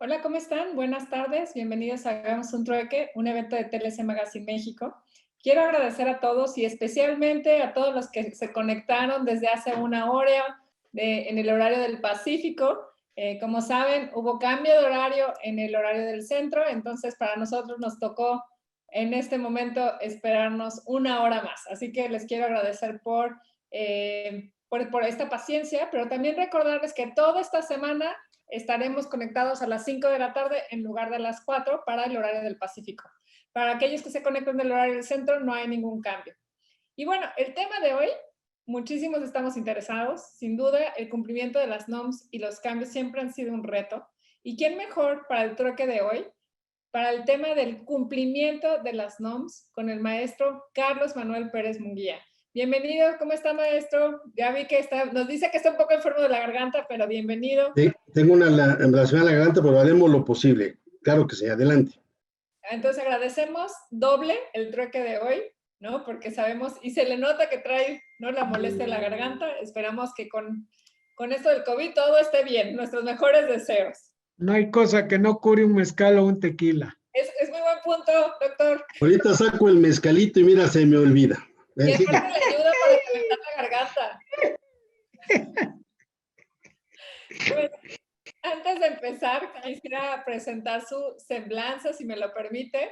Hola, ¿cómo están? Buenas tardes. Bienvenidos a Hagamos un Trueque, un evento de TLC Magazine México. Quiero agradecer a todos y especialmente a todos los que se conectaron desde hace una hora en el horario del Pacífico. Como saben, hubo cambio de horario en el horario del centro, entonces para nosotros nos tocó en este momento esperarnos una hora más. Así que les quiero agradecer por esta paciencia, pero también recordarles que toda esta semana estaremos conectados a las 5 de la tarde en lugar de las 4 para el horario del Pacífico. Para aquellos que se conectan del horario del centro, no hay ningún cambio. Y bueno, el tema de hoy, muchísimos estamos interesados. Sin duda, el cumplimiento de las NOMs y los cambios siempre han sido un reto. ¿Y quién mejor para el trueque de hoy? Para el tema del cumplimiento de las NOMs con el maestro Carlos Manuel Pérez Munguía. Bienvenido, ¿cómo está, maestro? Ya vi que nos dice que está un poco enfermo de la garganta, pero bienvenido. Sí, tengo una relación a la garganta, pero haremos lo posible. Claro que sí, adelante. Entonces agradecemos doble el trueque de hoy, ¿no? Porque sabemos, y se le nota que trae, ¿no?, la molestia de la garganta. Esperamos que con esto del COVID todo esté bien. Nuestros mejores deseos. No hay cosa que no cure un mezcal o un tequila. Es muy buen punto, doctor. Ahorita saco el mezcalito y mira, se me olvida. Y aparte le ayuda para calentar la garganta. Pues, antes de empezar, quisiera presentar su semblanza, si me lo permite.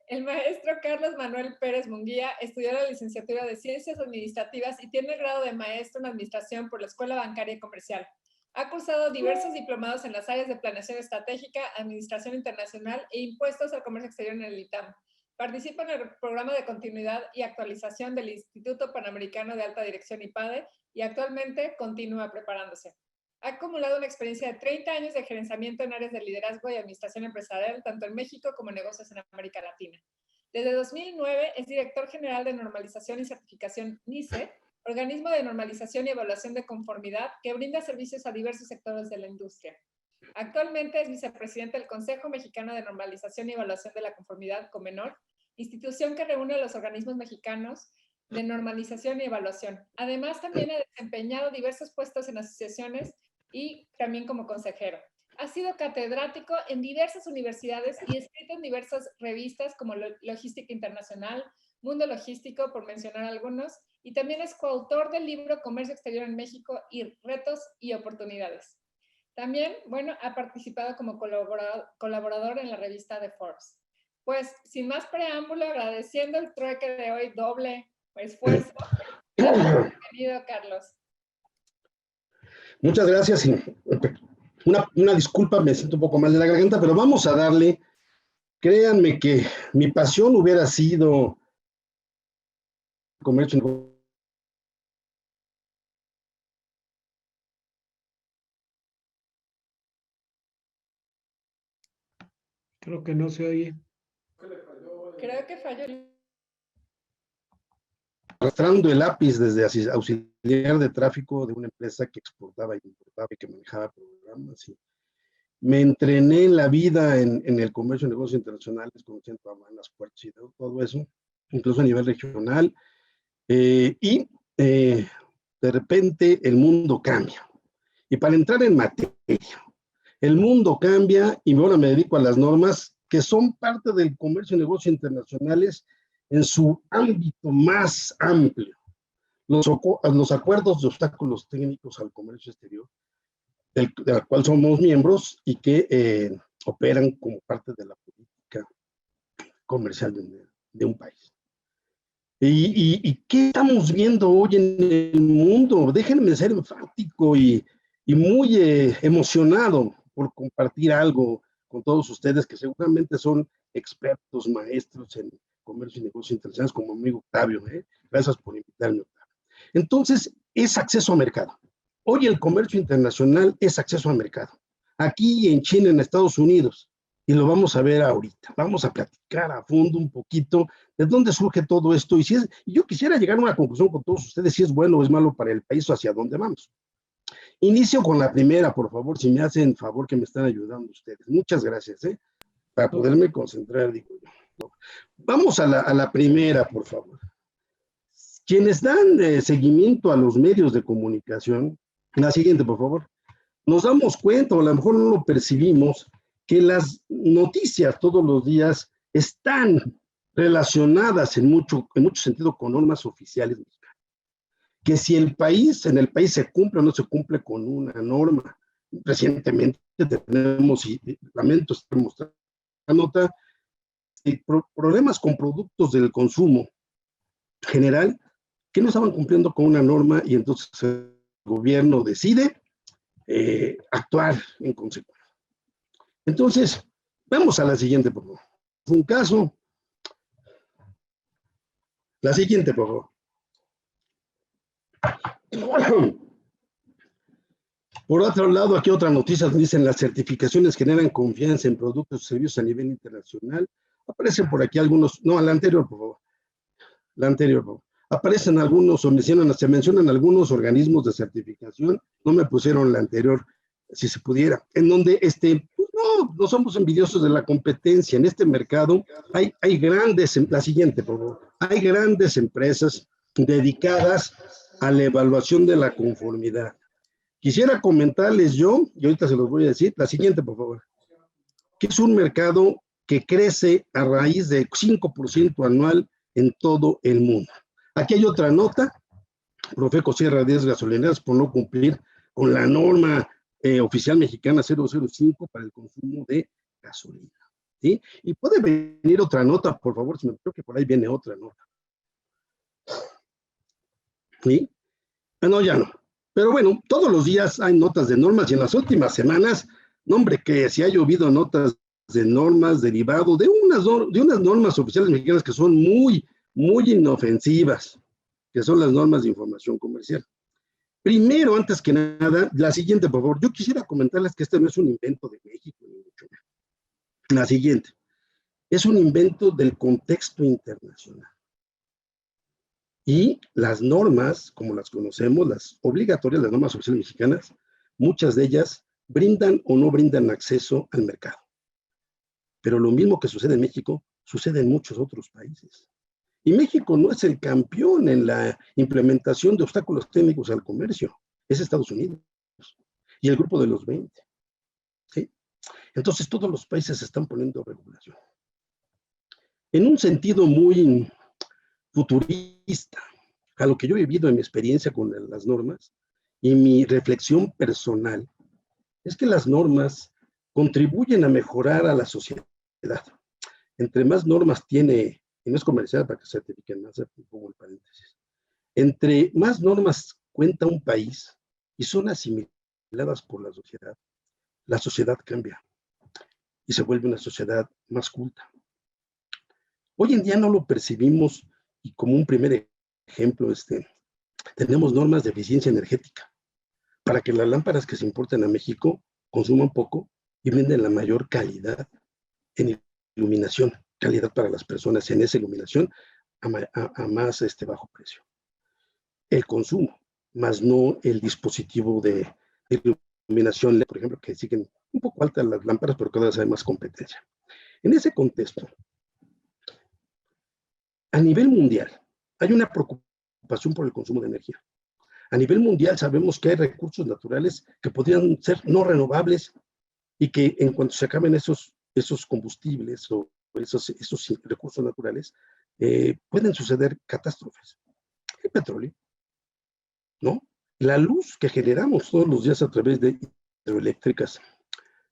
El maestro Carlos Manuel Pérez Munguía estudió la licenciatura de Ciencias Administrativas y tiene el grado de maestro en Administración por la Escuela Bancaria y Comercial. Ha cursado diversos diplomados en las áreas de Planeación Estratégica, Administración Internacional e Impuestos al Comercio Exterior en el ITAM. Participa en el programa de continuidad y actualización del Instituto Panamericano de Alta Dirección IPADE y actualmente continúa preparándose. Ha acumulado una experiencia de 30 años de gerenciamiento en áreas de liderazgo y administración empresarial, tanto en México como en negocios en América Latina. Desde 2009 es director general de normalización y certificación NICE, organismo de normalización y evaluación de conformidad que brinda servicios a diversos sectores de la industria. Actualmente es vicepresidente del Consejo Mexicano de Normalización y Evaluación de la Conformidad, COMENOR, institución que reúne a los organismos mexicanos de normalización y evaluación. Además, también ha desempeñado diversos puestos en asociaciones y también como consejero. Ha sido catedrático en diversas universidades y escrito en diversas revistas como Logística Internacional, Mundo Logístico, por mencionar algunos, y también es coautor del libro Comercio Exterior en México y Retos y Oportunidades. También, bueno, ha participado como colaborador en la revista de Forbes. Pues, sin más preámbulo, agradeciendo el trueque de hoy, doble esfuerzo. Bienvenido, Carlos. Muchas gracias. Una disculpa, me siento un poco mal de la garganta, pero vamos a darle. Créanme que mi pasión hubiera sido comercio. Creo que no se oye. Creo que falló. Arrastrando el lápiz desde auxiliar de tráfico de una empresa que exportaba y importaba y que manejaba programas. Y me entrené en la vida en el comercio y negocios internacionales, conociendo aduanas, puertos y todo eso, incluso a nivel regional. De repente el mundo cambia. Y para entrar en materia, el mundo cambia y ahora me dedico a las normas que son parte del comercio y negocios internacionales en su ámbito más amplio. Los acuerdos de obstáculos técnicos al comercio exterior, de la cual somos miembros y que operan como parte de la política comercial de un país. ¿Y qué estamos viendo hoy en el mundo? Déjenme ser enfático y muy emocionado por compartir algo con todos ustedes que seguramente son expertos, maestros en comercio y negocios internacionales, como mi amigo Octavio. Gracias por invitarme, Octavio. Entonces, es acceso a mercado. Hoy el comercio internacional es acceso a mercado. Aquí en China, en Estados Unidos, y lo vamos a ver ahorita. Vamos a platicar a fondo un poquito de dónde surge todo esto y yo quisiera llegar a una conclusión con todos ustedes, si es bueno o es malo para el país o hacia dónde vamos. Inicio con la primera, por favor, si me hacen favor que me están ayudando ustedes. Muchas gracias, para poderme concentrar, digo yo. Vamos a la primera, por favor. Quienes dan seguimiento a los medios de comunicación, la siguiente, por favor, nos damos cuenta, o a lo mejor no lo percibimos, que las noticias todos los días están relacionadas en mucho sentido con normas oficiales mexicanas. Que si en el país se cumple o no se cumple con una norma. Recientemente tenemos, y lamento estar mostrando la nota, problemas con productos del consumo general que no estaban cumpliendo con una norma y entonces el gobierno decide actuar en consecuencia. Entonces, vamos a la siguiente, por favor. Fue un caso. La siguiente, por favor. Por otro lado, aquí otra noticia dicen las certificaciones generan confianza en productos y servicios a nivel internacional. Aparecen por aquí algunos, no, la anterior, por favor. La anterior, por favor. Aparecen algunos, o se mencionan algunos organismos de certificación, no me pusieron la anterior, si se pudiera, en donde no somos envidiosos de la competencia. En este mercado hay grandes, la siguiente, por favor, hay grandes empresas dedicadas a la evaluación de la conformidad. Quisiera comentarles yo, y ahorita se los voy a decir, la siguiente, por favor, que es un mercado que crece a raíz de 5% anual en todo el mundo. Aquí hay otra nota, Profeco cierra 10 gasolineras por no cumplir con la norma oficial mexicana 005 para el consumo de gasolina. ¿Sí? Y puede venir otra nota, por favor, si me creo que por ahí viene otra nota. ¿Sí? No, ya no. Pero bueno, todos los días hay notas de normas y en las últimas semanas, no hombre, que si ha llovido notas de normas derivado de unas normas oficiales mexicanas que son muy inofensivas, que son las normas de información comercial. Primero, antes que nada, la siguiente, por favor. Yo quisiera comentarles que este no es un invento de México, ni mucho menos. La siguiente. Es un invento del contexto internacional. Y las normas, como las conocemos, las obligatorias, las normas oficiales mexicanas, muchas de ellas brindan o no brindan acceso al mercado. Pero lo mismo que sucede en México, sucede en muchos otros países. Y México no es el campeón en la implementación de obstáculos técnicos al comercio, es Estados Unidos y el grupo de los 20. ¿Sí? Entonces todos los países se están poniendo regulación. En un sentido muy futurista, a lo que yo he vivido en mi experiencia con las normas y mi reflexión personal, es que las normas contribuyen a mejorar a la sociedad. Entre más normas tiene, y no es comercial para que se certifiquen más, pongo el paréntesis, entre más normas cuenta un país y son asimiladas por la sociedad cambia y se vuelve una sociedad más culta. Hoy en día no lo percibimos y como un primer ejemplo, tenemos normas de eficiencia energética para que las lámparas que se importan a México consuman poco y brinden la mayor calidad en iluminación, calidad para las personas en esa iluminación a más bajo precio. El consumo, más no el dispositivo de iluminación, por ejemplo, que siguen un poco altas las lámparas, pero cada vez hay más competencia. En ese contexto, a nivel mundial, hay una preocupación por el consumo de energía. A nivel mundial sabemos que hay recursos naturales que podrían ser no renovables y que en cuanto se acaben esos combustibles o esos recursos naturales, pueden suceder catástrofes. El petróleo, ¿no? La luz que generamos todos los días a través de hidroeléctricas,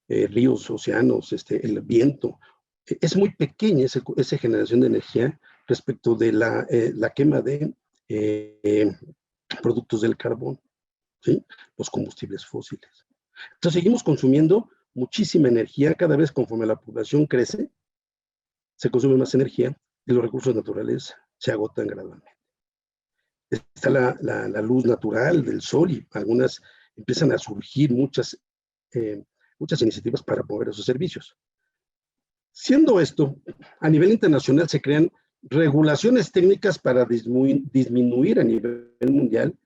ríos, océanos, el viento, es muy pequeña esa generación de energía respecto de la quema de productos del carbón, ¿sí? Los combustibles fósiles. Entonces seguimos consumiendo muchísima energía, cada vez conforme la población crece, se consume más energía y los recursos naturales se agotan gradualmente. Está la luz natural del sol y algunas empiezan a surgir muchas iniciativas para promover esos servicios. Siendo esto, a nivel internacional se crean regulaciones técnicas para disminuir a nivel mundial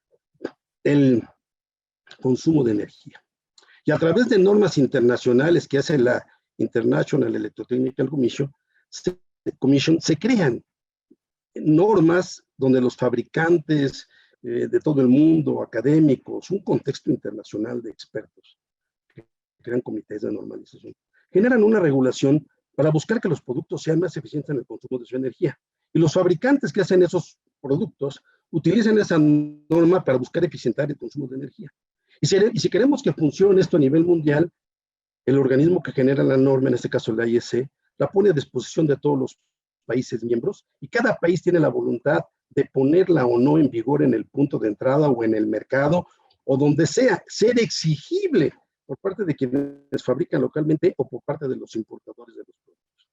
el consumo de energía. Y a través de normas internacionales que hace la International Electrotechnical Commission, se crean normas donde los fabricantes de todo el mundo, académicos, un contexto internacional de expertos, que crean comités de normalización, generan una regulación para buscar que los productos sean más eficientes en el consumo de su energía. Y los fabricantes que hacen esos productos utilizan esa norma para buscar eficientar el consumo de energía. Y si queremos que funcione esto a nivel mundial, el organismo que genera la norma, en este caso la IEC, la pone a disposición de todos los países miembros y cada país tiene la voluntad de ponerla o no en vigor en el punto de entrada o en el mercado o donde sea, ser exigible por parte de quienes fabrican localmente o por parte de los importadores de los productos.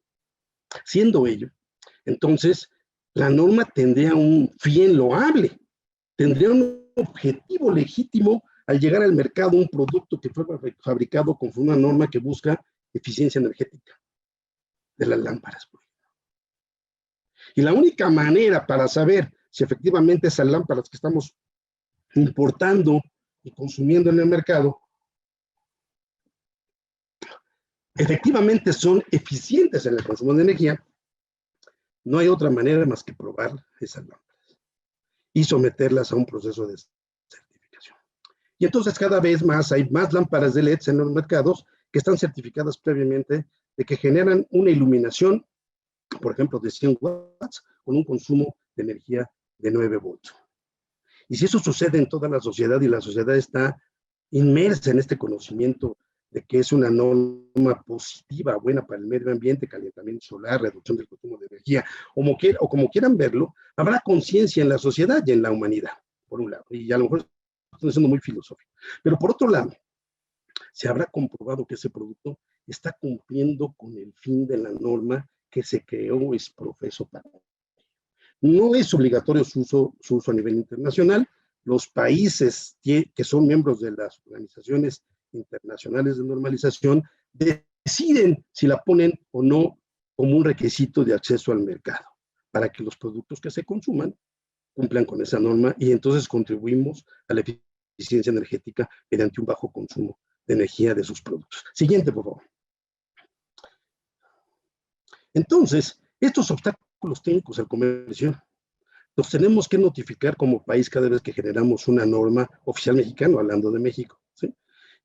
Siendo ello, entonces, la norma tendría un fin loable, tendría un objetivo legítimo al llegar al mercado un producto que fue fabricado con una norma que busca eficiencia energética de las lámparas. Y la única manera para saber si efectivamente esas lámparas que estamos importando y consumiendo en el mercado efectivamente son eficientes en el consumo de energía, no hay otra manera más que probar esas lámparas y someterlas a un proceso de certificación. Y entonces cada vez más hay más lámparas de LEDs en los mercados que están certificadas previamente de que generan una iluminación, por ejemplo, de 100 watts con un consumo de energía de 9 volts. Y si eso sucede en toda la sociedad y la sociedad está inmersa en este conocimiento de que es una norma positiva, buena para el medio ambiente, calentamiento solar, reducción del consumo de energía, o como quieran verlo, habrá conciencia en la sociedad y en la humanidad, por un lado, y a lo mejor estoy siendo muy filosófico, pero por otro lado, se habrá comprobado que ese producto está cumpliendo con el fin de la norma que se creó es profeso para. No es obligatorio su uso a nivel internacional. Los países que son miembros de las organizaciones internacionales de normalización deciden si la ponen o no como un requisito de acceso al mercado, para que los productos que se consuman cumplan con esa norma y entonces contribuimos a la eficiencia energética mediante un bajo consumo de energía de sus productos. Siguiente, por favor. Entonces, estos obstáculos técnicos al comercio los tenemos que notificar como país cada vez que generamos una norma oficial mexicana, hablando de México, ¿sí?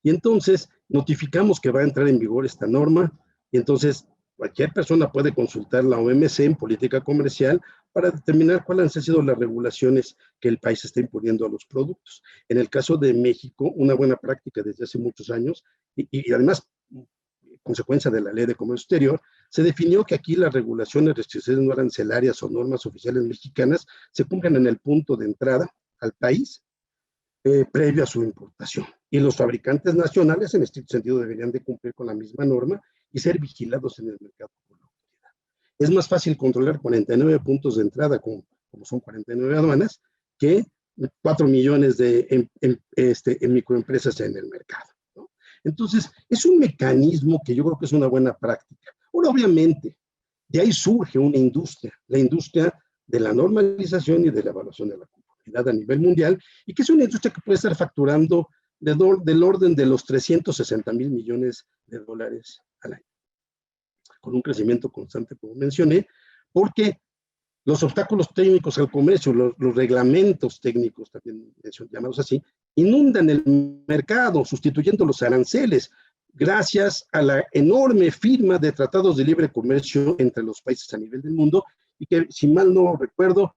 Y entonces notificamos que va a entrar en vigor esta norma y entonces cualquier persona puede consultar la OMC en política comercial para determinar cuáles han sido las regulaciones que el país está imponiendo a los productos. En el caso de México, una buena práctica desde hace muchos años y además consecuencia de la Ley de Comercio Exterior, se definió que aquí las regulaciones, restricciones no arancelarias o normas oficiales mexicanas se cumplen en el punto de entrada al país previo a su importación. Y los fabricantes nacionales, en este sentido, deberían de cumplir con la misma norma y ser vigilados en el mercado por la autoridad. Es más fácil controlar 49 puntos de entrada, como son 49 aduanas, que 4 millones de microempresas en el mercado. Entonces, es un mecanismo que yo creo que es una buena práctica. Ahora, obviamente, de ahí surge una industria, la industria de la normalización y de la evaluación de la conformidad a nivel mundial, y que es una industria que puede estar facturando del orden de los 360,000 millones de dólares al año, con un crecimiento constante, como mencioné, porque los obstáculos técnicos al comercio, los reglamentos técnicos, también llamados así, inundan el mercado, sustituyendo los aranceles, gracias a la enorme firma de tratados de libre comercio entre los países a nivel del mundo, y que, si mal no recuerdo,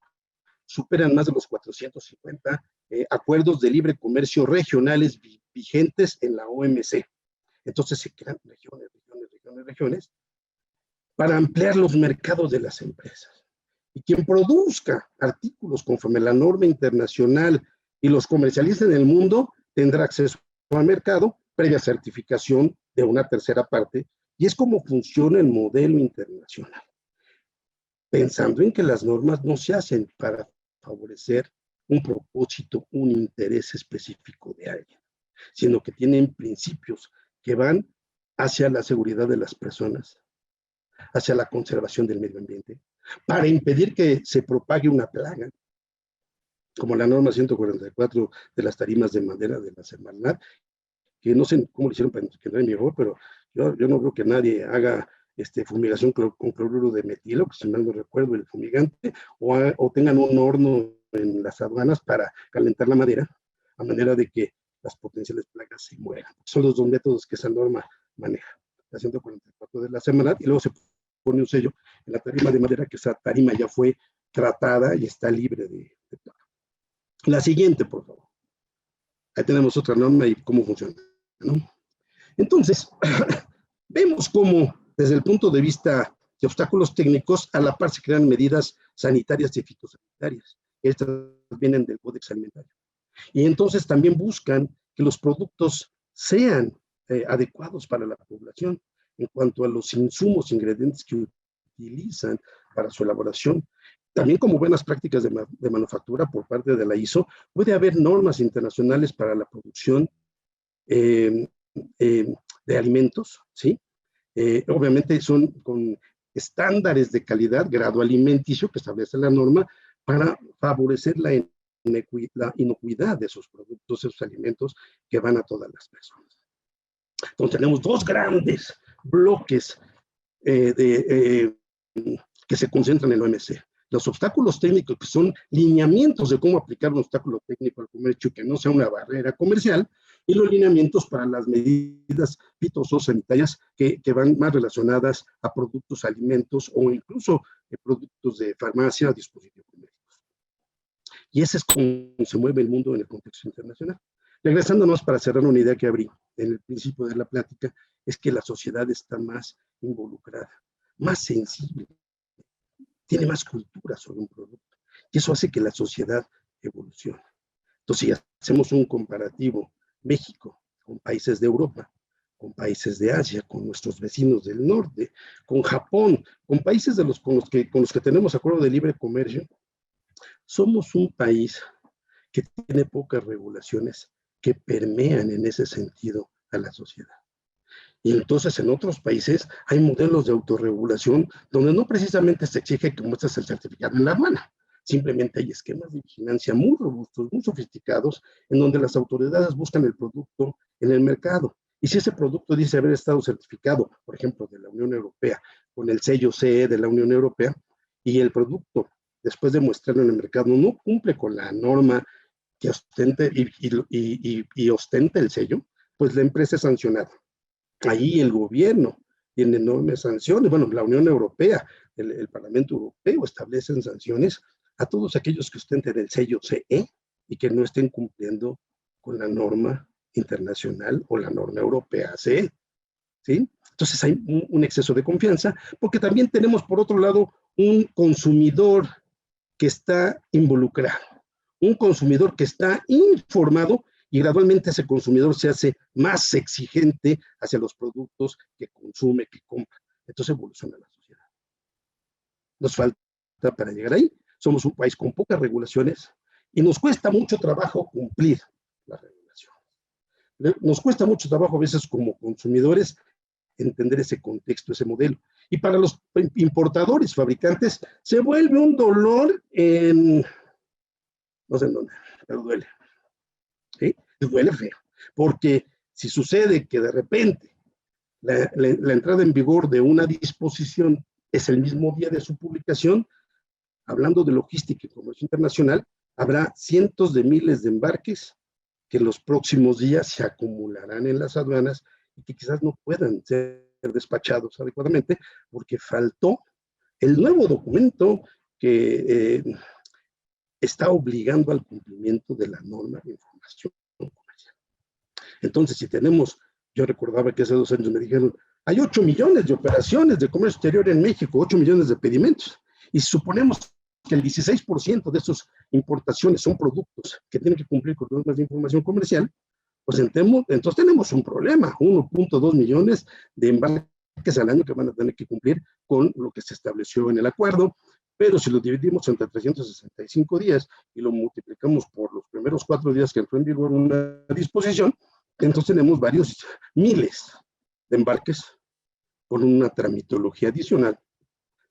superan más de los 450 acuerdos de libre comercio regionales vigentes en la OMC. Entonces se crean regiones, para ampliar los mercados de las empresas. Y quien produzca artículos conforme a la norma internacional y los comercialice en el mundo tendrá acceso al mercado previa certificación de una tercera parte, y es como funciona el modelo internacional, pensando en que las normas no se hacen para favorecer un propósito, un interés específico de alguien, sino que tienen principios que van hacia la seguridad de las personas, hacia la conservación del medio ambiente, para impedir que se propague una plaga, como la norma 144 de las tarimas de madera de la Semarnat, que no sé cómo lo hicieron para que no es mejor, pero yo no veo que nadie haga fumigación con cloruro de metilo, que si mal no recuerdo el fumigante, o tengan un horno en las aduanas para calentar la madera, a manera de que las potenciales plagas se mueran. Son los dos métodos que esa norma maneja. la 144 de la Semarnat, y luego se pone un sello en la tarima de madera, que esa tarima ya fue tratada y está libre de placa. La siguiente, por favor. Ahí tenemos otra norma y cómo funciona, ¿no? Entonces, vemos cómo, desde el punto de vista de obstáculos técnicos, a la par se crean medidas sanitarias y fitosanitarias. Estas vienen del Códex Alimentario. Y entonces también buscan que los productos sean adecuados para la población en cuanto a los insumos, ingredientes que utilizan para su elaboración. También como buenas prácticas de manufactura por parte de la ISO, puede haber normas internacionales para la producción de alimentos, ¿sí? Obviamente son con estándares de calidad, grado alimenticio que establece la norma para favorecer la inocuidad de esos productos, esos alimentos que van a todas las personas. Entonces tenemos dos grandes bloques que se concentran en el OMC. Los obstáculos técnicos, que son lineamientos de cómo aplicar un obstáculo técnico al comercio que no sea una barrera comercial, y los lineamientos para las medidas fitosanitarias que van más relacionadas a productos, alimentos o incluso productos de farmacia, dispositivos médicos. Y ese es como se mueve el mundo en el contexto internacional. Regresándonos para cerrar una idea que abrí en el principio de la plática, es que la sociedad está más involucrada, más sensible, tiene más cultura sobre un producto, y eso hace que la sociedad evolucione. Entonces, si hacemos un comparativo, México con países de Europa, con países de Asia, con nuestros vecinos del norte, con Japón, con países con los que tenemos acuerdo de libre comercio, somos un país que tiene pocas regulaciones que permean en ese sentido a la sociedad. Y entonces en otros países hay modelos de autorregulación donde no precisamente se exige que muestres el certificado en la aduana. Simplemente hay esquemas de vigilancia muy robustos, muy sofisticados, en donde las autoridades buscan el producto en el mercado. Y si ese producto dice haber estado certificado, por ejemplo, de la Unión Europea, con el sello CE de la Unión Europea, y el producto, después de mostrarlo en el mercado, no cumple con la norma que ostente y ostenta el sello, pues la empresa es sancionada. Ahí el gobierno tiene enormes sanciones. Bueno, la Unión Europea, el Parlamento Europeo establecen sanciones a todos aquellos que ostenten el sello CE y que no estén cumpliendo con la norma internacional o la norma europea CE, ¿sí? Entonces hay un exceso de confianza, porque también tenemos, por otro lado, un consumidor que está involucrado, un consumidor que está informado, y gradualmente ese consumidor se hace más exigente hacia los productos que consume, que compra. Entonces evoluciona la sociedad. Nos falta para llegar ahí. Somos un país con pocas regulaciones y nos cuesta mucho trabajo cumplir las regulaciones. Nos cuesta mucho trabajo a veces como consumidores entender ese contexto, ese modelo. Y para los importadores, fabricantes, se vuelve un dolor en, no sé en dónde, pero duele. ¿Sí? Duele feo, porque si sucede que de repente la entrada en vigor de una disposición es el mismo día de su publicación, hablando de logística y comercio internacional, habrá cientos de miles de embarques que en los próximos días se acumularán en las aduanas y que quizás no puedan ser despachados adecuadamente porque faltó el nuevo documento que está obligando al cumplimiento de la norma de información comercial. Entonces, si tenemos, yo recordaba que hace 2 años me dijeron, hay 8 millones de operaciones de comercio exterior en México, 8 millones de pedimentos, y si suponemos que el 16% de esas importaciones son productos que tienen que cumplir con normas de información comercial, pues entonces tenemos un problema, 1.2 millones de embarques al año que van a tener que cumplir con lo que se estableció en el acuerdo. Pero si lo dividimos entre 365 días y lo multiplicamos por los primeros 4 días que entró en vigor una disposición, entonces tenemos varios miles de embarques con una tramitología adicional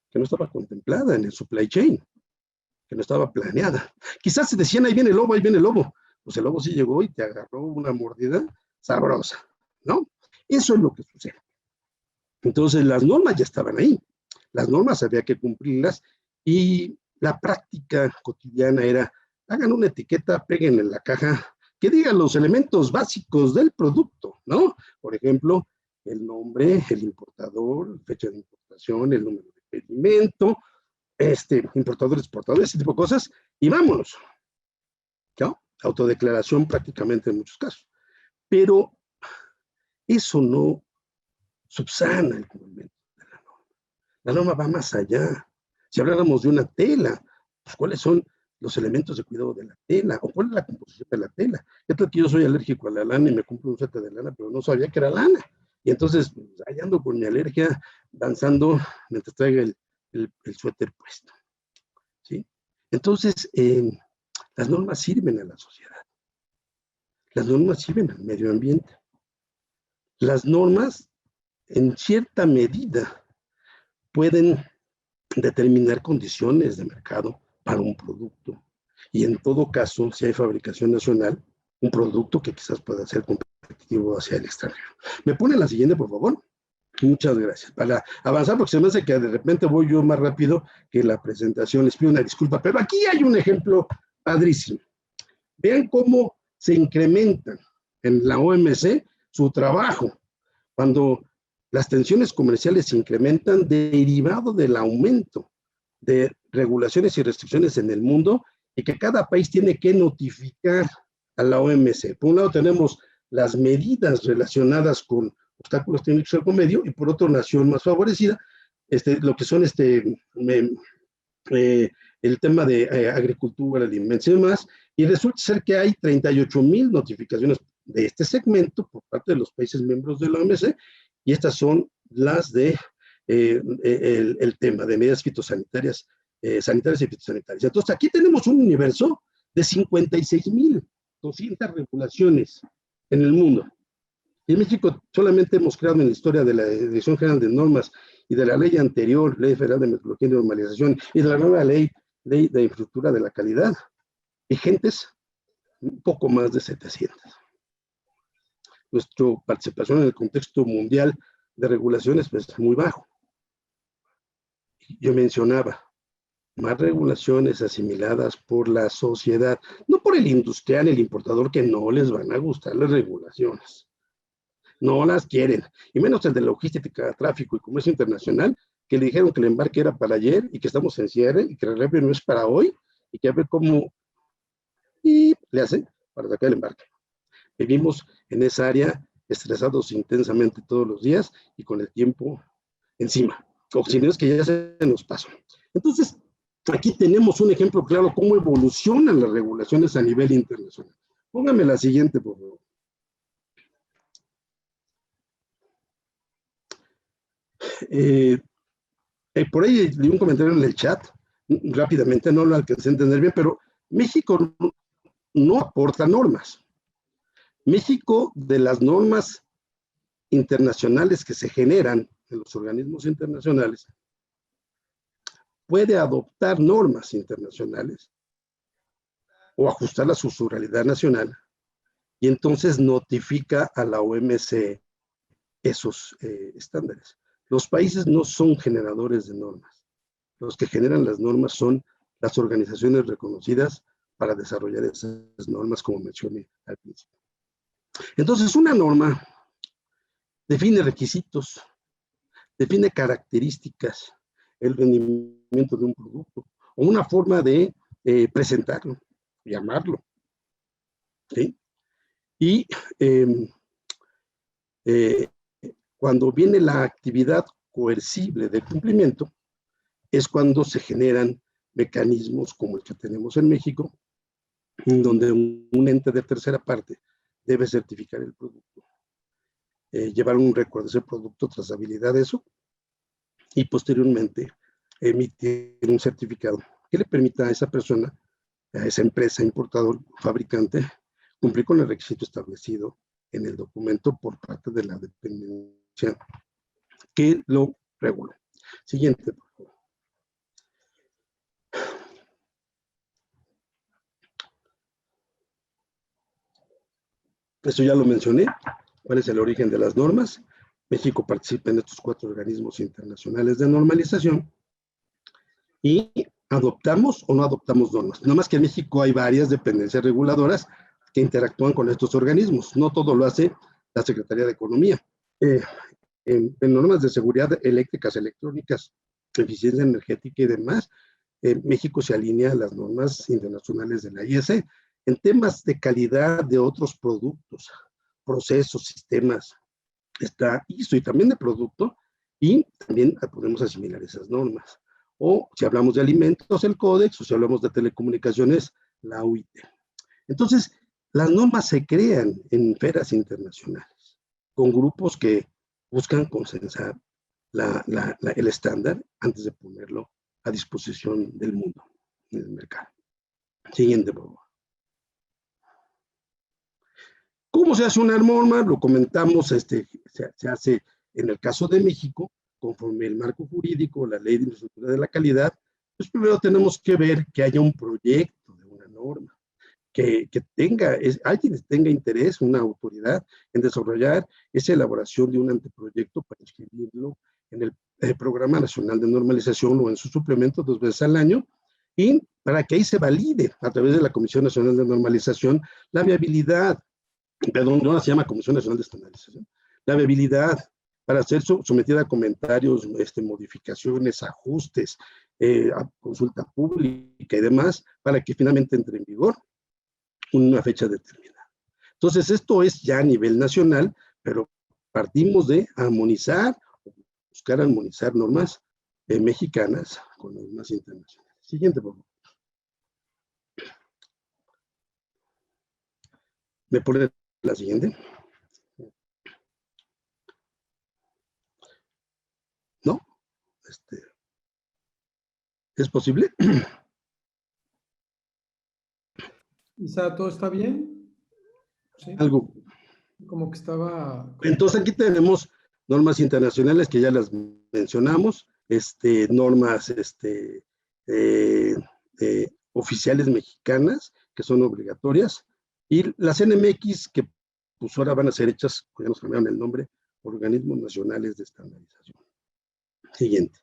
que no estaba contemplada en el supply chain, que no estaba planeada. Quizás se decían, ahí viene el lobo, ahí viene el lobo. Pues el lobo sí llegó y te agarró una mordida sabrosa, ¿no? Eso es lo que sucede. Entonces las normas ya estaban ahí. Las normas había que cumplirlas. Y la práctica cotidiana era, hagan una etiqueta, peguen en la caja, que diga los elementos básicos del producto, ¿no? Por ejemplo, el nombre, el importador, fecha de importación, el número de pedimento, importador, exportador, ese tipo de cosas, y vámonos, ¿no? Autodeclaración prácticamente en muchos casos. Pero eso no subsana el cumplimiento de la norma. La norma va más allá. Si habláramos de una tela, pues ¿cuáles son los elementos de cuidado de la tela? ¿O cuál es la composición de la tela? ¿Qué tal que yo soy alérgico a la lana y me compro un suéter de lana, pero no sabía que era lana? Y entonces, pues, ahí ando con mi alergia, danzando mientras traiga el suéter puesto, ¿sí? Entonces, las normas sirven a la sociedad. Las normas sirven al medio ambiente. Las normas, en cierta medida, pueden determinar condiciones de mercado para un producto. Y en todo caso, si hay fabricación nacional, un producto que quizás pueda ser competitivo hacia el extranjero. ¿Me pone la siguiente, por favor? Muchas gracias. Para avanzar, porque se me hace que de repente voy yo más rápido que la presentación. Les pido una disculpa, pero aquí hay un ejemplo padrísimo. Vean cómo se incrementan en la OMC su trabajo cuando las tensiones comerciales se incrementan derivado del aumento de regulaciones y restricciones en el mundo y que cada país tiene que notificar a la OMC. Por un lado tenemos las medidas relacionadas con obstáculos técnicos al comercio y por otro, nación más favorecida, lo que son el tema de agricultura, alimentos y demás, y resulta ser que hay 38,000 notificaciones de este segmento por parte de los países miembros de la OMC, y estas son las de el tema de medidas fitosanitarias, sanitarias y fitosanitarias. Entonces, aquí tenemos un universo de 56,200 regulaciones en el mundo. Y en México solamente hemos creado en la historia de la Dirección General de Normas y de la ley anterior, Ley Federal de Metodología y Normalización, y de la nueva ley de infraestructura de la calidad, vigentes un poco más de 700. Nuestra participación en el contexto mundial de regulaciones pues, es muy bajo. Yo mencionaba, más regulaciones asimiladas por la sociedad, no por el industrial, el importador, que no les van a gustar las regulaciones. No las quieren, y menos el de logística, tráfico y comercio internacional, que le dijeron que el embarque era para ayer y que estamos en cierre y que el review no es para hoy y que a ver cómo y le hacen para sacar el embarque. Vivimos en esa área estresados intensamente todos los días y con el tiempo encima, ocasiones que ya se nos pasó. Entonces, aquí tenemos un ejemplo claro cómo evolucionan las regulaciones a nivel internacional. Póngame la siguiente, por favor. Por ahí leí un comentario en el chat, rápidamente, no lo alcancé a entender bien, pero México no aporta normas. México, de las normas internacionales que se generan en los organismos internacionales, puede adoptar normas internacionales o ajustarlas a su realidad nacional y entonces notifica a la OMC esos estándares. Los países no son generadores de normas. Los que generan las normas son las organizaciones reconocidas para desarrollar esas normas, como mencioné al principio. Entonces, una norma define requisitos, define características, el rendimiento de un producto, o una forma de presentarlo, llamarlo. ¿Sí? Y cuando viene la actividad coercible de cumplimiento, es cuando se generan mecanismos como el que tenemos en México, donde un ente de tercera parte debe certificar el producto, llevar un récord de ese producto, trazabilidad de eso, y posteriormente emitir un certificado que le permita a esa persona, a esa empresa, importador, fabricante, cumplir con el requisito establecido en el documento por parte de la dependencia que lo regula. Siguiente, por favor. Eso ya lo mencioné. ¿Cuál es el origen de las normas? México participa en estos 4 organismos internacionales de normalización y adoptamos o no adoptamos normas. Nada más que en México hay varias dependencias reguladoras que interactúan con estos organismos. No todo lo hace la Secretaría de Economía. en normas de seguridad eléctricas, electrónicas, eficiencia energética y demás, México se alinea a las normas internacionales de la IEC. En temas de calidad de otros productos, procesos, sistemas, está ISO y también de producto, y también podemos asimilar esas normas. O si hablamos de alimentos, el Códex, o si hablamos de telecomunicaciones, la UIT. Entonces, las normas se crean en feras internacionales, con grupos que buscan consensar el estándar antes de ponerlo a disposición del mundo, en el mercado. Siguiente, por favor. ¿Cómo se hace una norma? Lo comentamos, se hace en el caso de México, conforme el marco jurídico, la ley de infraestructura de la calidad, pues primero tenemos que ver que haya un proyecto de una norma, que alguien tenga interés, una autoridad, en desarrollar esa elaboración de un anteproyecto para inscribirlo en el Programa Nacional de Normalización o en su suplemento 2 veces al año, y para que ahí se valide a través de la Comisión Nacional de Normalización la viabilidad, perdón, no se llama Comisión Nacional de Estandarización, la viabilidad para ser sometida a comentarios, modificaciones, ajustes, a consulta pública y demás, para que finalmente entre en vigor una fecha determinada. Entonces, esto es ya a nivel nacional, pero partimos de armonizar, buscar armonizar normas mexicanas con normas internacionales. Siguiente, por favor. ¿Me pone la siguiente? ¿No? ¿Es posible? Isa, ¿todo está bien? ¿Sí? Algo. Como que estaba... Entonces aquí tenemos normas internacionales que ya las mencionamos, normas oficiales mexicanas que son obligatorias, y las NMX que pues ahora van a ser hechas, ya nos cambiaron el nombre, Organismos Nacionales de Estandarización. Siguiente.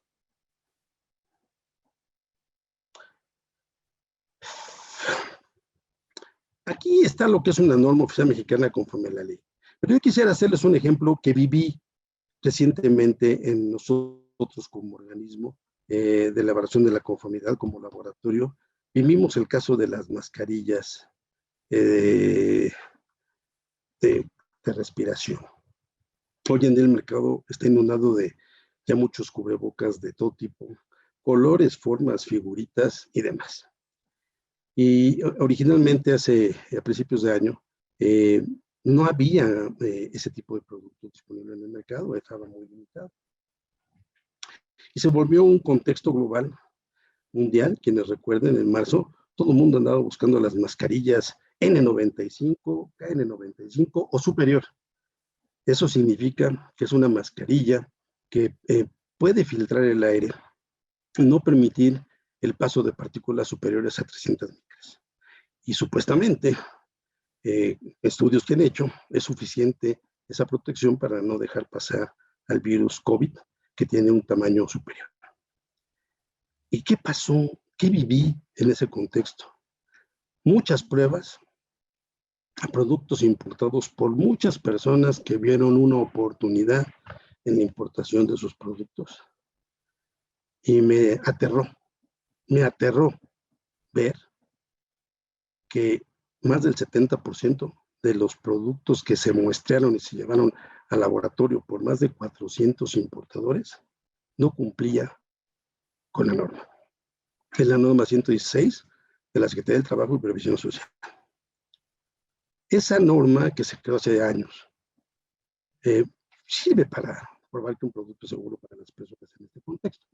Aquí está lo que es una norma oficial mexicana conforme a la ley. Pero yo quisiera hacerles un ejemplo que viví recientemente en nosotros como organismo de elaboración de la conformidad, como laboratorio. Vivimos el caso de las mascarillas de respiración. Hoy en día el mercado está inundado de ya muchos cubrebocas de todo tipo, colores, formas, figuritas y demás. Y originalmente a principios de año, no había ese tipo de producto disponible en el mercado, estaba muy limitado. Y se volvió un contexto global, mundial. Quienes recuerden, en marzo, todo el mundo andaba buscando las mascarillas N95, KN95 o superior. Eso significa que es una mascarilla que puede filtrar el aire y no permitir el paso de partículas superiores a 300 micras. Y supuestamente, estudios que han hecho, es suficiente esa protección para no dejar pasar al virus COVID, que tiene un tamaño superior. ¿Y qué pasó? ¿Qué viví en ese contexto? Muchas pruebas a productos importados por muchas personas que vieron una oportunidad en la importación de sus productos. Y me aterró ver que más del 70% de los productos que se muestrearon y se llevaron al laboratorio por más de 400 importadores no cumplía con la norma. Es la norma 116 de la Secretaría del Trabajo y Previsión Social. Esa norma que se creó hace años sirve para probar que un producto es seguro para las personas en este contexto.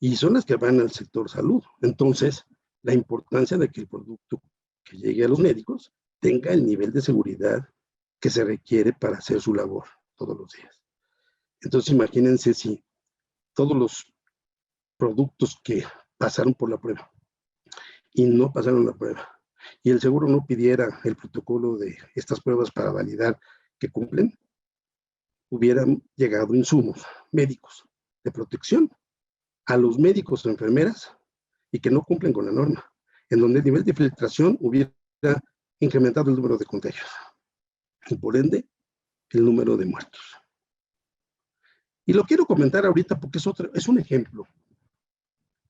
Y son las que van al sector salud. Entonces, la importancia de que el producto que llegue a los médicos tenga el nivel de seguridad que se requiere para hacer su labor todos los días. Entonces, imagínense si todos los productos que pasaron por la prueba y no pasaron la prueba, y el seguro no pidiera el protocolo de estas pruebas para validar que cumplen, hubieran llegado insumos médicos de protección a los médicos o enfermeras y que no cumplen con la norma, en donde el nivel de filtración hubiera incrementado el número de contagios y por ende el número de muertos. Y lo quiero comentar ahorita porque es un ejemplo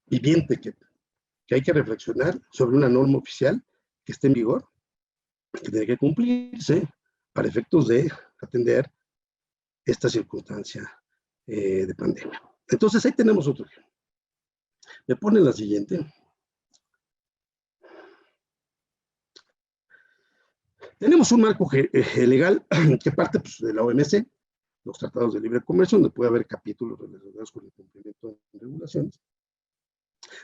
viviente que hay que reflexionar sobre una norma oficial que esté en vigor, que tiene que cumplirse para efectos de atender esta circunstancia de pandemia. Entonces, ahí tenemos otro ejemplo. Me ponen la siguiente. Tenemos un marco legal que parte pues, de la OMC, los tratados de libre comercio, donde puede haber capítulos relacionados con el cumplimiento de regulaciones.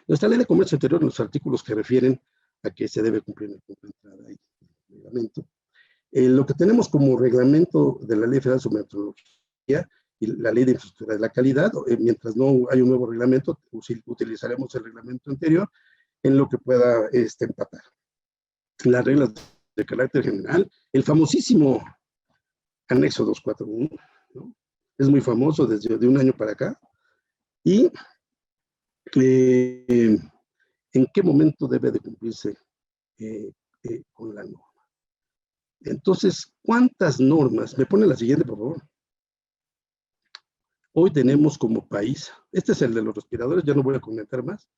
Nuestra ley de comercio exterior, los artículos que refieren a que se debe cumplir el punto de entrada y el reglamento. Lo que tenemos como reglamento de la Ley Federal sobre Metrología y la Ley de Infraestructura de la Calidad, mientras no hay un nuevo reglamento, utilizaremos el reglamento anterior en lo que pueda empatar. Las reglas de carácter general, el famosísimo anexo 241, ¿no? Es muy famoso desde un año para acá. Y en qué momento debe de cumplirse con la norma. Entonces, ¿cuántas normas? Me pone la siguiente, por favor. Hoy tenemos como país, este es el de los respiradores, ya no voy a comentar más.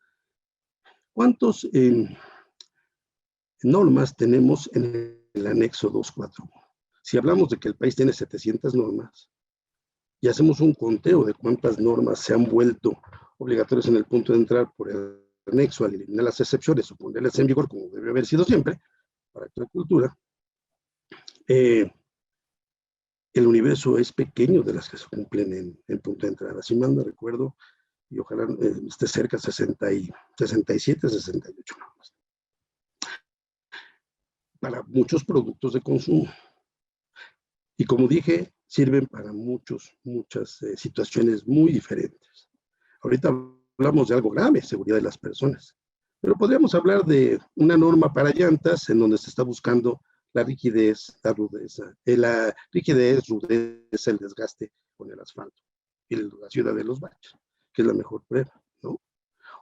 ¿Cuántos normas tenemos en el anexo 241? Si hablamos de que el país tiene 700 normas y hacemos un conteo de cuántas normas se han vuelto obligatorias en el punto de entrar por el anexo al eliminar las excepciones o ponerlas en vigor como debe haber sido siempre para la cultura, el universo es pequeño de las que se cumplen en punto de entrada. Si mal no recuerdo, y ojalá esté cerca, 67, 68 normas. Para muchos productos de consumo. Y como dije, sirven para muchas situaciones muy diferentes. Ahorita hablamos de algo grave, seguridad de las personas. Pero podríamos hablar de una norma para llantas en donde se está buscando la rigidez, la rudeza, el desgaste con el asfalto y la ciudad de los baches, que es la mejor prueba, ¿no?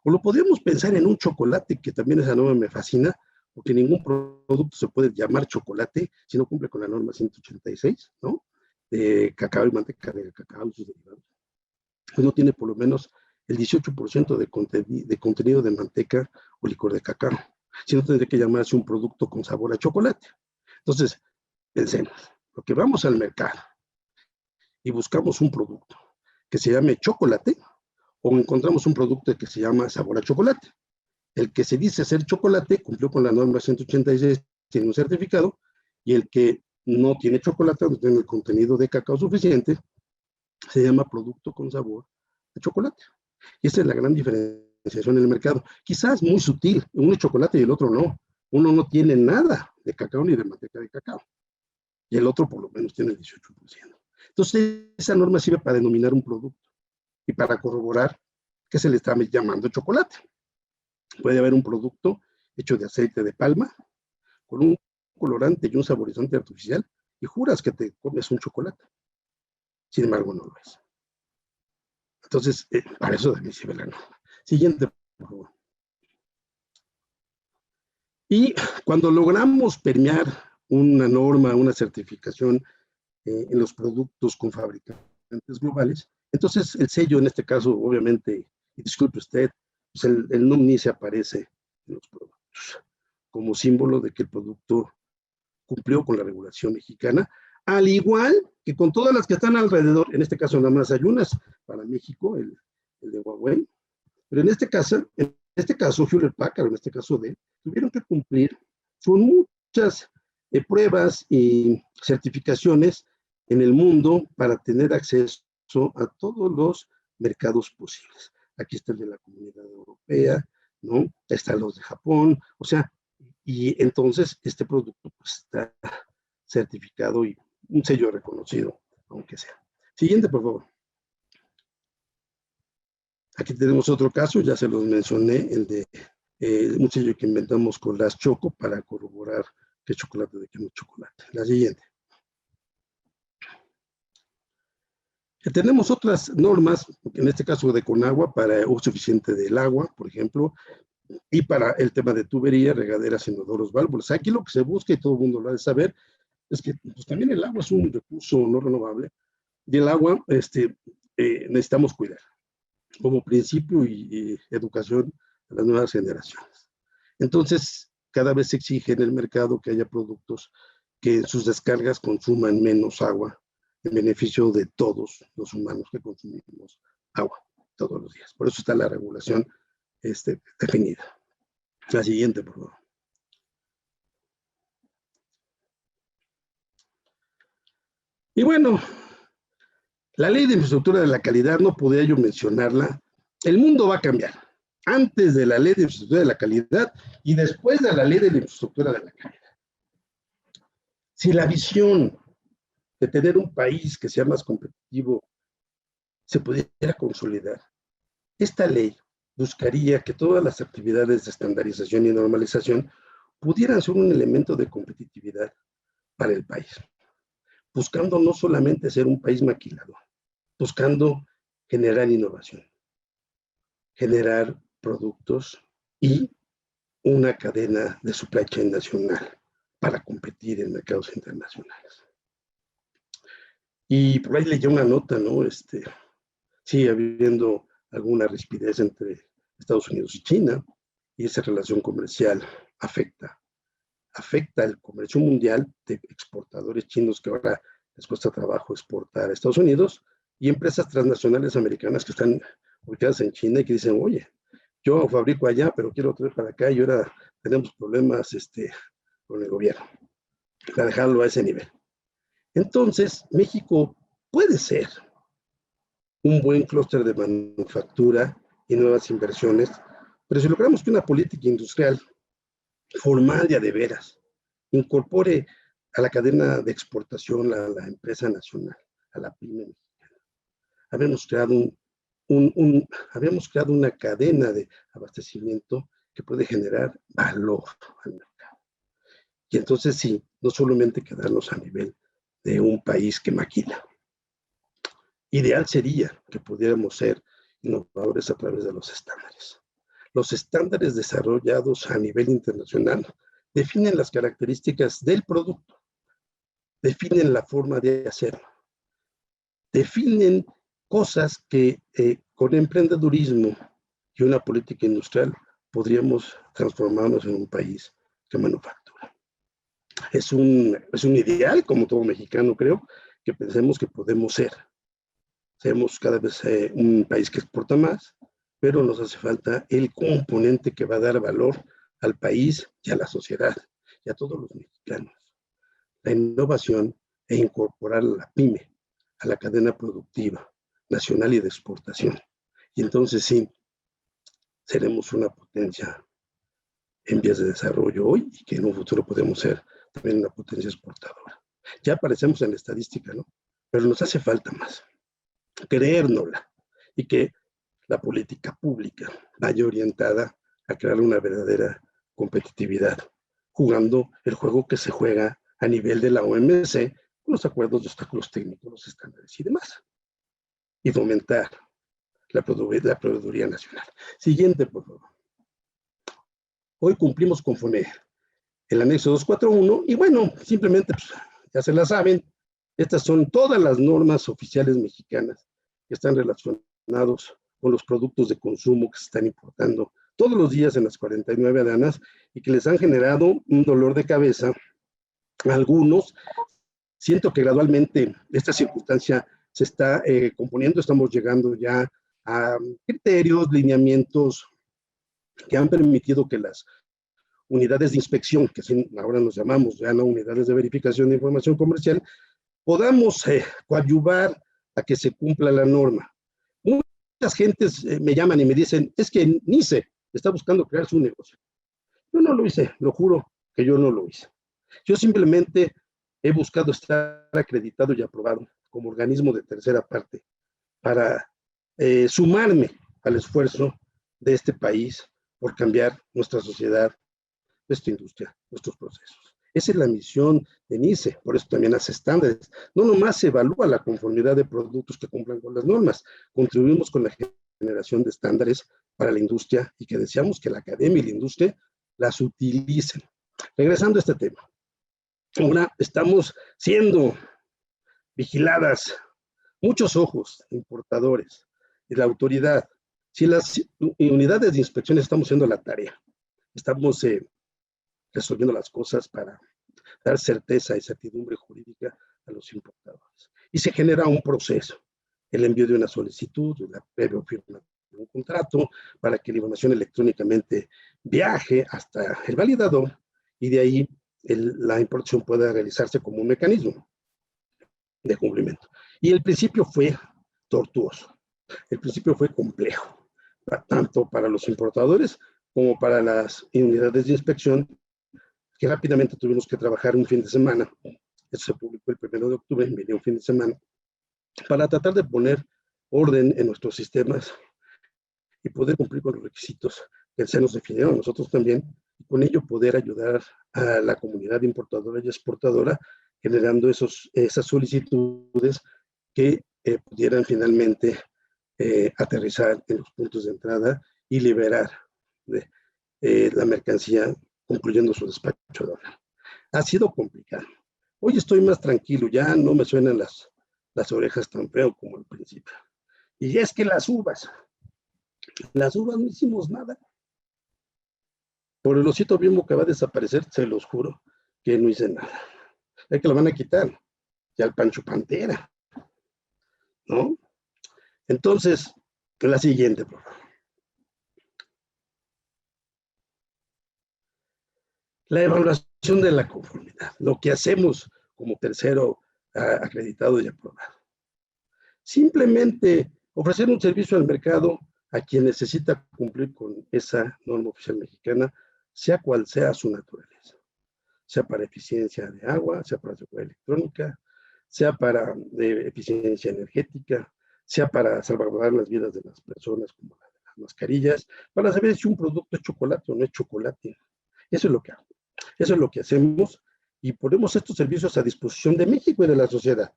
O lo podríamos pensar en un chocolate, que también esa norma me fascina, porque ningún producto se puede llamar chocolate si no cumple con la norma 186, ¿no? De cacao y manteca de cacao y sus derivados. No tiene por lo menos el 18% de contenido de manteca o licor de cacao. Si no, tendría que llamarse un producto con sabor a chocolate. Entonces, pensemos, lo que vamos al mercado y buscamos un producto que se llame chocolate, o encontramos un producto que se llama sabor a chocolate. El que se dice ser chocolate cumplió con la norma 186, tiene un certificado, y el que no tiene chocolate, no tiene el contenido de cacao suficiente, se llama producto con sabor a chocolate. Y esa es la gran diferenciación en el mercado. Quizás muy sutil, uno es chocolate y el otro no. Uno no tiene nada de cacao ni de manteca de cacao. Y el otro por lo menos tiene el 18%. Entonces, esa norma sirve para denominar un producto y para corroborar que se le está llamando chocolate. Puede haber un producto hecho de aceite de palma, con un colorante y un saborizante artificial, y juras que te comes un chocolate. Sin embargo, no lo es. Entonces, para eso también sirve la norma. Siguiente, por favor. Y cuando logramos permear una norma, una certificación en los productos con fabricantes globales, entonces el sello en este caso, obviamente, y disculpe usted, pues el NUM ni se aparece en los productos como símbolo de que el producto cumplió con la regulación mexicana, al igual que con todas las que están alrededor. En este caso nada más hay unas para México, el de Huawei, pero en este caso Hewlett Packard, en este caso tuvieron que cumplir con muchas pruebas y certificaciones en el mundo para tener acceso a todos los mercados posibles. Aquí está el de la Comunidad Europea, ¿no? Están los de Japón, o sea, y entonces este producto pues, está certificado y un sello reconocido, aunque sea. Siguiente, por favor. Aquí tenemos otro caso, ya se los mencioné, el de un sello que inventamos con las Choco para corroborar qué chocolate de qué no es chocolate. La siguiente. Tenemos otras normas, en este caso de Conagua, para uso eficiente del agua, por ejemplo, y para el tema de tuberías, regaderas, inodoros, válvulas. Aquí lo que se busca, y todo el mundo lo ha de saber, es que pues, también el agua es un recurso no renovable, y el agua necesitamos cuidar como principio y educación a las nuevas generaciones. Entonces, cada vez se exige en el mercado que haya productos que en sus descargas consuman menos agua en beneficio de todos los humanos que consumimos agua todos los días. Por eso está la regulación definida. La siguiente, por favor. Y bueno, la ley de infraestructura de la calidad, no podía yo mencionarla. El mundo va a cambiar. Antes de la ley de infraestructura de la calidad y después de la ley de la infraestructura de la calidad. Si la visión de tener un país que sea más competitivo se pudiera consolidar, esta ley buscaría que todas las actividades de estandarización y normalización pudieran ser un elemento de competitividad para el país, buscando no solamente ser un país maquilador, buscando generar innovación, generar productos y una cadena de supply chain nacional para competir en mercados internacionales. Y por ahí leí una nota, ¿no? Sigue habiendo alguna rispidez entre Estados Unidos y China, y esa relación comercial afecta el comercio mundial de exportadores chinos que ahora les cuesta trabajo exportar a Estados Unidos, y empresas transnacionales americanas que están ubicadas en China y que dicen, oye, yo fabrico allá, pero quiero traer para acá y ahora tenemos problemas con el gobierno, para dejarlo a ese nivel. Entonces, México puede ser un buen clúster de manufactura y nuevas inversiones, pero si logramos que una política industrial formal y a de veras incorpore a la cadena de exportación a la empresa nacional, a la pyme mexicana, habíamos creado una cadena de abastecimiento que puede generar valor al mercado. Y entonces sí, no solamente quedarnos a nivel de un país que maquila. Ideal sería que pudiéramos ser innovadores a través de los estándares. Los estándares desarrollados a nivel internacional definen las características del producto, definen la forma de hacerlo, definen cosas que con emprendedurismo y una política industrial podríamos transformarnos en un país que manufactura. Es un ideal, como todo mexicano creo, que pensemos que podemos ser. Seremos cada vez un país que exporta más, pero nos hace falta el componente que va a dar valor al país y a la sociedad y a todos los mexicanos. La innovación e incorporar a la pyme a la cadena productiva nacional y de exportación. Y entonces sí, seremos una potencia en vías de desarrollo hoy y que en un futuro podemos ser también una potencia exportadora. Ya aparecemos en la estadística, ¿no? Pero nos hace falta más. Creérnosla y que la política pública vaya orientada a crear una verdadera competitividad, jugando el juego que se juega a nivel de la OMC, con los acuerdos de obstáculos técnicos, los estándares y demás, y fomentar la proveeduría nacional. Siguiente, por favor. Hoy cumplimos conforme el anexo 241 y bueno, simplemente pues, ya se la saben, estas son todas las normas oficiales mexicanas que están relacionados con los productos de consumo que se están importando todos los días en las 49 aduanas y que les han generado un dolor de cabeza a algunos. Siento que gradualmente esta circunstancia se está componiendo, estamos llegando ya a criterios, lineamientos que han permitido que las unidades de inspección, que ahora nos llamamos ya no unidades de verificación de información comercial, podamos coadyuvar a que se cumpla la norma. Muchas gentes me llaman y me dicen, es que NICE está buscando crear su negocio. Yo no lo hice, lo juro que yo no lo hice. Yo simplemente he buscado estar acreditado y aprobado como organismo de tercera parte para sumarme al esfuerzo de este país por cambiar nuestra sociedad, nuestra industria, nuestros procesos. Esa es la misión de NICE, por eso también hace estándares. No nomás se evalúa la conformidad de productos que cumplan con las normas, contribuimos con la generación de estándares para la industria y que deseamos que la academia y la industria las utilicen. Regresando a este tema, ahora estamos siendo vigiladas muchos ojos, importadores, y la autoridad. Si las unidades de inspección estamos haciendo la tarea, estamos resolviendo las cosas para dar certeza y certidumbre jurídica a los importadores. Y se genera un proceso, el envío de una solicitud, la previa firma de un contrato, para que la información electrónicamente viaje hasta el validador y de ahí la importación pueda realizarse como un mecanismo de cumplimiento. Y el principio fue tortuoso, el principio fue complejo, tanto para los importadores como para las unidades de inspección, que rápidamente tuvimos que trabajar un fin de semana. Eso se publicó el 1 de octubre, venía un fin de semana, para tratar de poner orden en nuestros sistemas y poder cumplir con los requisitos que se nos definieron a nosotros también, y con ello poder ayudar a la comunidad importadora y exportadora, generando esas solicitudes que pudieran finalmente aterrizar en los puntos de entrada y liberar la mercancía, concluyendo su despacho aduanal. Ha sido complicado. Hoy estoy más tranquilo, ya no me suenan las orejas tan feo como al principio. Y es que las uvas no hicimos nada. Por el osito Bimbo que va a desaparecer, se los juro que no hice nada. Es que lo van a quitar, ya al Pancho Pantera, ¿no? Entonces, la siguiente, por favor. La evaluación de la conformidad, lo que hacemos como tercero acreditado y aprobado. Simplemente ofrecer un servicio al mercado a quien necesita cumplir con esa norma oficial mexicana, sea cual sea su naturaleza, sea para eficiencia de agua, sea para seguridad electrónica, sea para eficiencia energética, sea para salvaguardar las vidas de las personas, como la de las mascarillas, para saber si un producto es chocolate o no es chocolate. Eso es lo que hago. Eso es lo que hacemos y ponemos estos servicios a disposición de México y de la sociedad.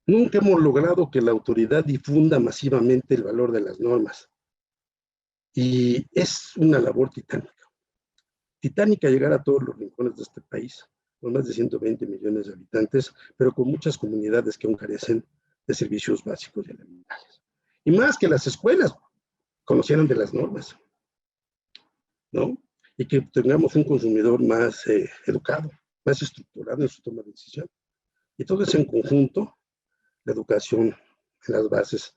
Nunca hemos logrado que la autoridad difunda masivamente el valor de las normas. Y es una labor titánica. Titánica llegar a todos los rincones de este país, con más de 120 millones de habitantes, pero con muchas comunidades que aún carecen de servicios básicos y elementales. Y más que las escuelas conocieran de las normas, ¿no? Y que tengamos un consumidor más educado, más estructurado en su toma de decisión. Y todo eso en conjunto, la educación en las bases,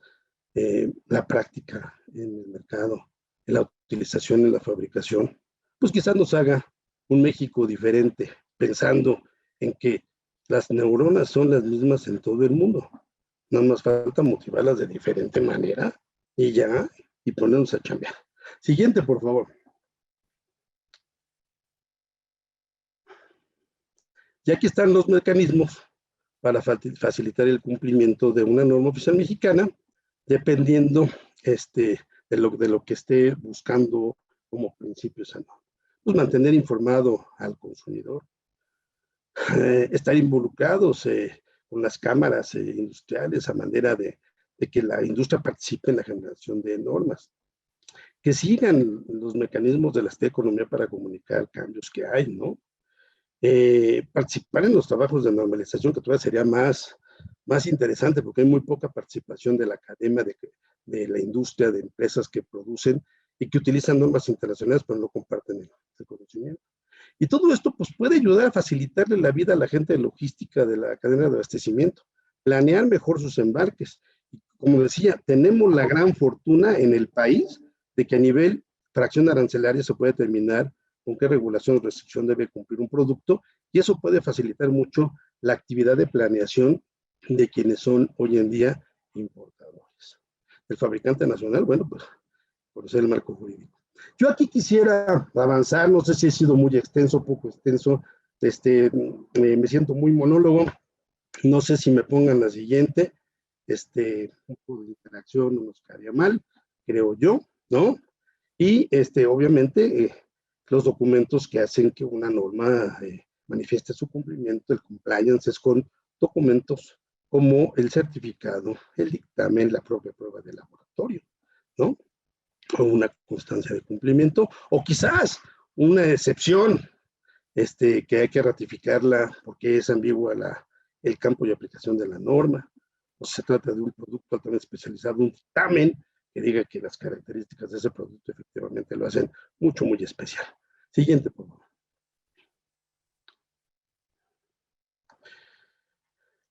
la práctica en el mercado, en la utilización en la fabricación, pues quizás nos haga un México diferente, pensando en que las neuronas son las mismas en todo el mundo. No nos falta motivarlas de diferente manera y ya, y ponernos a chambear. Siguiente, por favor. Y aquí están los mecanismos para facilitar el cumplimiento de una norma oficial mexicana, dependiendo de lo que esté buscando como principio esa norma. Pues mantener informado al consumidor, estar involucrados con las cámaras industriales a manera de que la industria participe en la generación de normas, que sigan los mecanismos de la economía para comunicar cambios que hay, ¿no? Participar en los trabajos de normalización, que todavía sería más interesante, porque hay muy poca participación de la academia, de la industria, de empresas que producen y que utilizan normas internacionales, pero no comparten el conocimiento. Y todo esto pues, puede ayudar a facilitarle la vida a la gente de logística de la cadena de abastecimiento, planear mejor sus embarques. Como decía, tenemos la gran fortuna en el país de que a nivel fracción arancelaria se puede determinar con qué regulación o restricción debe cumplir un producto, y eso puede facilitar mucho la actividad de planeación de quienes son hoy en día importadores. El fabricante nacional, bueno, pues conocer el marco jurídico. Yo aquí quisiera avanzar, no sé si he sido muy extenso, poco extenso, me siento muy monólogo, no sé si me pongan la siguiente, un poco de interacción no nos quedaría mal, creo yo, ¿no? Y obviamente los documentos que hacen que una norma manifieste su cumplimiento, el compliance es con documentos como el certificado, el dictamen, la propia prueba de laboratorio, ¿no? O una constancia de cumplimiento, o quizás una excepción que hay que ratificarla porque es ambigua el campo de aplicación de la norma, o si se trata de un producto altamente especializado, un dictamen que diga que las características de ese producto efectivamente lo hacen mucho, muy especial. Siguiente, por favor.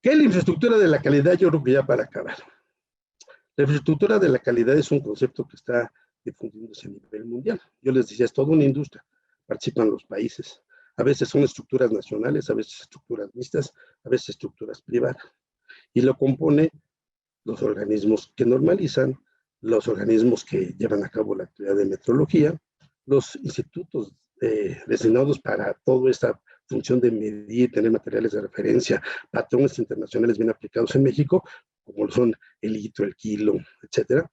¿Qué es la infraestructura de la calidad? Yo creo que ya para acabar. La infraestructura de la calidad es un concepto que está difundiéndose a nivel mundial. Yo les decía, es toda una industria, participan los países. A veces son estructuras nacionales, a veces estructuras mixtas, a veces estructuras privadas. Y lo compone los organismos que normalizan, los organismos que llevan a cabo la actividad de metrología, los institutos designados para toda esta función de medir, tener materiales de referencia, patrones internacionales bien aplicados en México, como son el litro, el kilo, etcétera.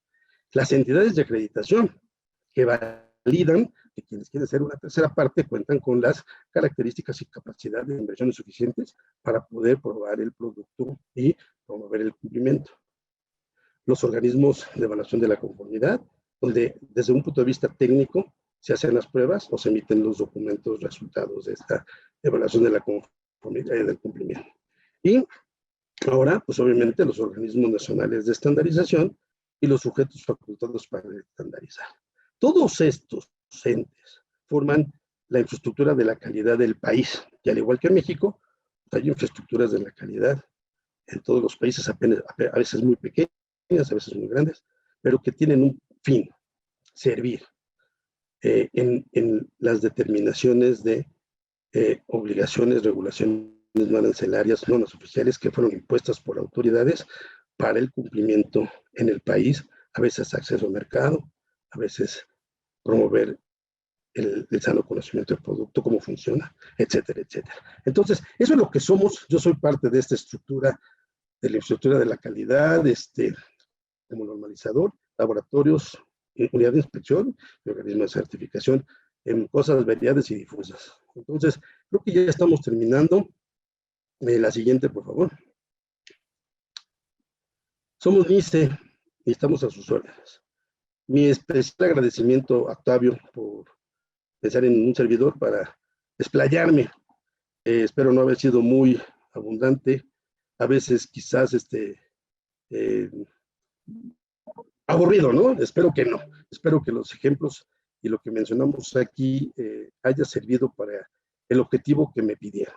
Las entidades de acreditación que validan que quienes quieren ser una tercera parte cuentan con las características y capacidad de inversiones suficientes para poder probar el producto y promover el cumplimiento. Los organismos de evaluación de la conformidad, donde desde un punto de vista técnico se hacen las pruebas o se emiten los documentos resultados de esta evaluación de la conformidad y del cumplimiento. Y ahora, pues obviamente los organismos nacionales de estandarización y los sujetos facultados para estandarizar. Todos estos entes forman la infraestructura de la calidad del país, y al igual que en México, hay infraestructuras de la calidad en todos los países, apenas, a veces muy pequeñas, a veces muy grandes, pero que tienen un fin, servir en las determinaciones de obligaciones, regulaciones no arancelarias, normas oficiales que fueron impuestas por autoridades para el cumplimiento en el país, a veces acceso al mercado, a veces promover el sano conocimiento del producto, cómo funciona, etcétera, etcétera. Entonces, eso es lo que somos. Yo soy parte de esta estructura, de la infraestructura de la calidad, como normalizador, laboratorios, unidad de inspección y organismo de certificación en cosas variadas y difusas. Entonces, creo que ya estamos terminando. La siguiente, por favor. Somos NICE y estamos a sus órdenes. Mi especial agradecimiento a Octavio por pensar en un servidor para explayarme. Espero no haber sido muy abundante. A veces quizás aburrido, ¿no? Espero que no. Espero que los ejemplos y lo que mencionamos aquí haya servido para el objetivo que me pidieron.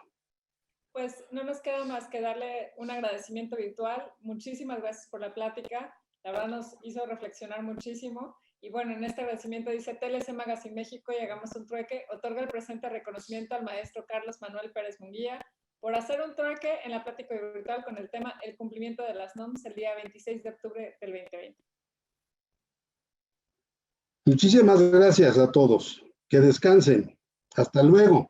Pues no nos queda más que darle un agradecimiento virtual. Muchísimas gracias por la plática. La verdad nos hizo reflexionar muchísimo. Y bueno, en este agradecimiento dice TLC Magazine México y hagamos un trueque. Otorga el presente reconocimiento al maestro Carlos Manuel Pérez Munguía por hacer un trueque en la plática virtual con el tema El cumplimiento de las NOMS el día 26 de octubre del 2020. Muchísimas gracias a todos. Que descansen. Hasta luego.